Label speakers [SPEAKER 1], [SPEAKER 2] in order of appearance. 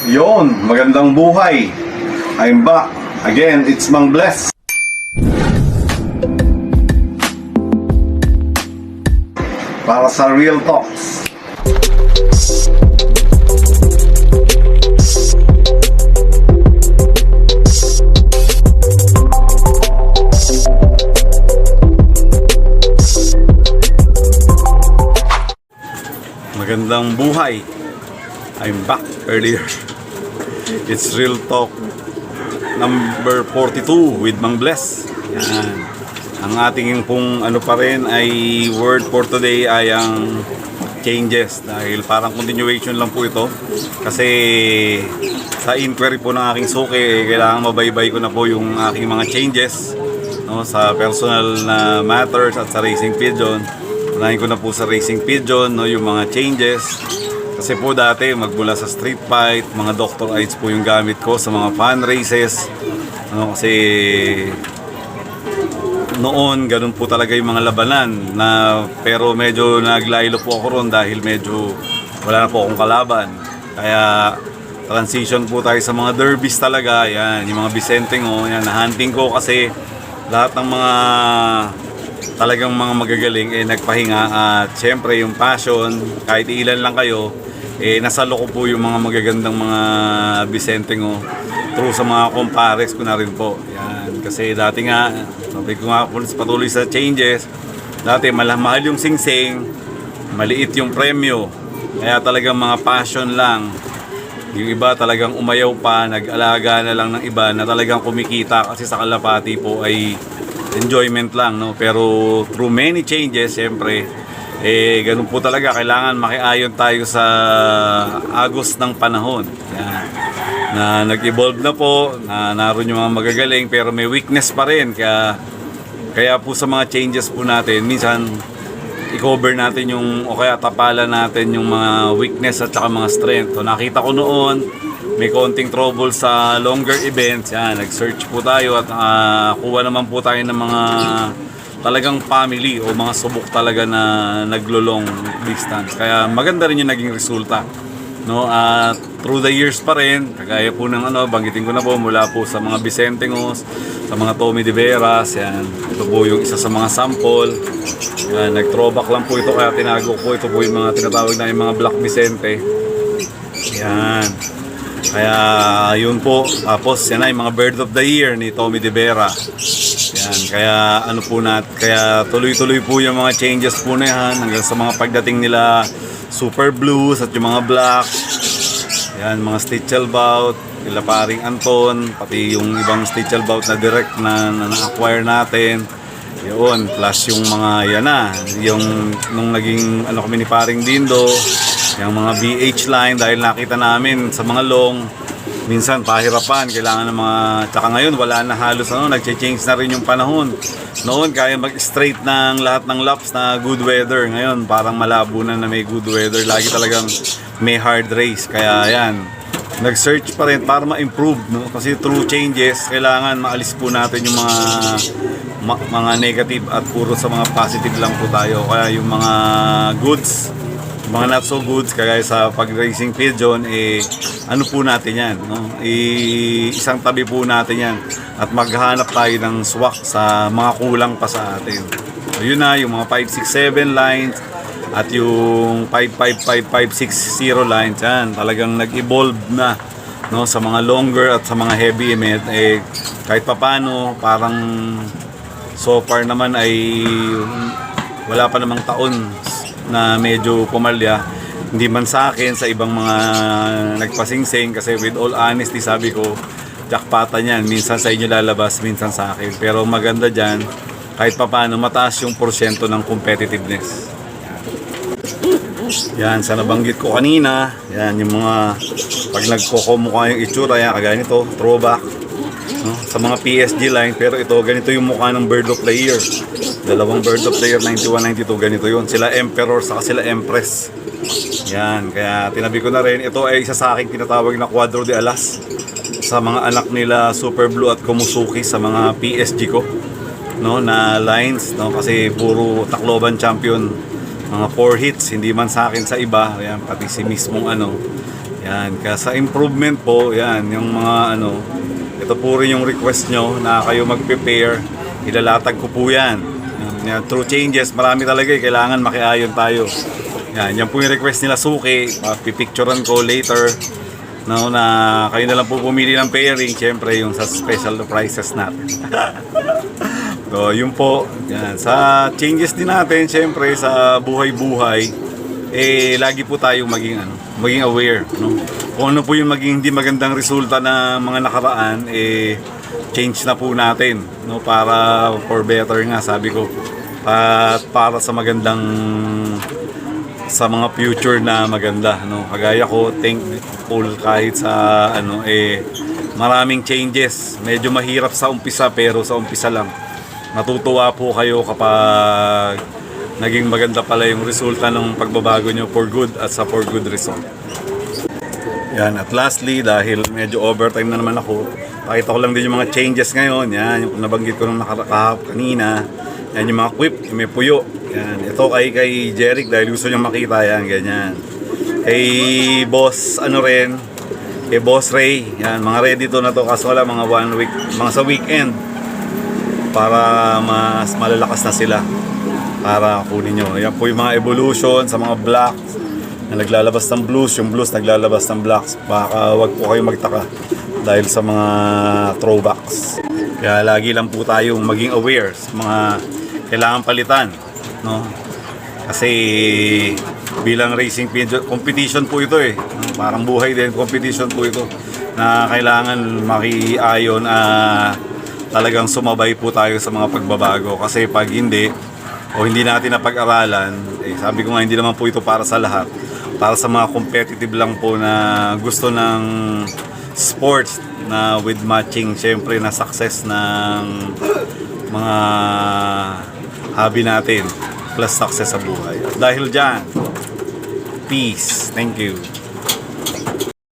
[SPEAKER 1] Yon, magandang buhay. I'm back. Again, it's Mang Bless. Para sa Real Talks. Magandang buhay. I'm back earlier. It's Real Talk number 42 with Mang Bless. Yan. Ang ating pong ano pa rin ay word for today ay ang changes, dahil parang continuation lang po ito kasi sa inquiry po ng aking suki kailangan mabaybay ko na po yung aking mga changes, no, sa personal na matters at sa Racing Pigeon. Unahin ko na po sa Racing Pigeon, no, yung mga changes. Kasi po dati magmula sa street fight, mga Dr. Ides po yung gamit ko sa mga fan races. Ano, kasi noon ganun po talaga yung mga labanan na, pero medyo naglaylo po ako ron dahil medyo wala na po akong kalaban. Kaya transition po tayo sa mga derbies talaga. Yan, yung mga Vicente ngo, yan, na-hunting ko kasi lahat ng mga talagang mga magagaling nagpahinga, at syempre yung passion, kahit ilan lang kayo, nasalo ko po yung mga magagandang mga Vicente ngo through sa mga compares ko na rin po. Yan, kasi dati nga, sabi ko nga patuloy sa changes, dati mahal yung singsing, maliit yung premyo, kaya talagang mga passion lang. Yung iba talagang umayaw pa, nag-alaga na lang ng iba na talagang kumikita, kasi sa kalapati po ay enjoyment lang, no? Pero through many changes, siyempre, ganun po talaga, kailangan makiayon tayo sa agos ng panahon. Yan. Na nag-evolve na po, na naroon yung mga magagaling, pero may weakness pa rin. Kaya po sa mga changes po natin, minsan i-cover natin yung, o kaya tapalan natin yung mga weakness at saka mga strength. So, nakita ko noon, may konting trouble sa longer events. Yan, nag-search po tayo at kuha naman po tayo ng mga talagang family o mga subok talaga na naglo-long distance. Kaya maganda rin yung naging resulta, no? At through the years pa rin, kagaya po ng banggitin ko na po, mula po sa mga Vicente ngos, sa mga Tommy de Veras. Yan, ito po yung isa sa mga sample. Yan, nag-throwback lang po ito, kaya tinago po ito po yung mga tinatawag na yung mga Black Vicente. Yan. Kaya yun po. Tapos yan ay mga Bird of the Year ni Tommy de Vera. Yan, kaya ano po kaya tuloy-tuloy po yung mga changes po na yan hanggang sa mga pagdating nila Super Blues at yung mga Black. Yan, mga Stichelbout, nila paring Anton, pati yung ibang Stichelbout na direct na na-acquire natin. Yun, plus yung mga yan na, yung nung naging kami ni paring Dindo, yung mga BH line, dahil nakita namin sa mga long, minsan pahirapan, kailangan ng mga, tsaka ngayon wala na halos nagche-change na rin yung panahon. Noon kaya mag-straight ng lahat ng laps na good weather, ngayon parang malabo na may good weather, lagi talagang may hard race. Kaya yan, nag-search pa rin para ma-improve, no? Kasi through changes, kailangan maalis po natin yung mga negative at puro sa mga positive lang po tayo. Kaya yung mga goods, mga not so goods, kagaya sa pag-racing pigeon, ano po natin yan, no? Isang tabi po natin yan at maghanap tayo ng swak sa mga kulang pa sa atin. So yun na, yung mga 567 lines at yung 555560 lines, yan talagang nag-evolve na, no, sa mga longer at sa mga heavy event. Kahit papano, parang so far naman ay wala pa namang taon na medyo pumalya, hindi man sa akin, sa ibang mga nagpasingsing. Kasi with all honesty, sabi ko, jackpotan yan, minsan sa inyo lalabas, minsan sa akin. Pero maganda dyan, kahit papano mataas yung porsyento ng competitiveness. Yan, sa nabanggit ko kanina, yan yung mga pag nagkokomukha yung itsura, yan kagaya nito, throwback, no? Sa mga PSG line, pero ito ganito yung mukha ng Bird of the Year. Dalawang Bird of the Year 91-92, ganito yun. Sila Emperor saka sila Empress. Yan, kaya tinabi ko na rin. Ito ay isa sa aking tinatawag na Quadro de Alas sa mga anak nila Super Blue at Komusuki, sa mga PSG ko, no, na lines, no, kasi puro Tacloban champion, mga 4 hits, hindi man sa akin sa iba. Yan, pati si mismong Yan, kaya sa improvement po, yan, yung mga ano, ito po rin yung request nyo na kayo mag-prepare. Ilalatag ko po yan. Yan, through changes, marami talaga kailangan makiayon tayo. Yan po yung request nila Suki. Pipicturean ko later. No, na kayo na lang po pumili ng pairing. Siyempre, yung sa special prices natin. So, yun po. Yan. Sa changes din natin, siyempre, sa buhay-buhay, lagi po tayong maging aware, no? Kung ano po yung maging hindi magandang resulta ng mga nakaraan, change na po natin, no? Para for better nga, sabi ko. At para sa magandang sa mga future na maganda, no? Kagaya ko, thankful kahit sa maraming changes. Medyo mahirap sa umpisa, pero sa umpisa lang. Natutuwa po kayo kapag naging maganda pala yung resulta ng pagbabago nyo for good at sa for good result. Yan, at lastly, dahil medyo overtime na naman ako, pakita ko lang din yung mga changes ngayon. Yan, yung nabanggit ko nung kanina. Yan yung mga quip, yung may puyo. Yan, ito kay Jeric dahil gusto nyo makita yan, ganyan. Kay Boss, kay Boss Ray. Yan, mga ready to na to kaso wala mga 1 week, mga sa weekend. Para mas malalakas na sila. Para kunin nyo. Yan po yung mga evolution sa mga blocks na naglalabas ng blues. Yung blues naglalabas ng blocks. Baka wag po kayo magtaka dahil sa mga throwbacks. Kaya lagi lang po tayong maging aware sa mga kailangan palitan, no? Kasi bilang racing competition po ito parang buhay din, competition po ito na kailangan makiayon talagang sumabay po tayo sa mga pagbabago. Kasi pag hindi natin napag-aralan, sabi ko nga hindi naman po ito para sa lahat. Para sa mga competitive lang po na gusto ng sports na with matching syempre na success ng mga hobby natin plus success sa buhay. Dahil dyan, peace. Thank you.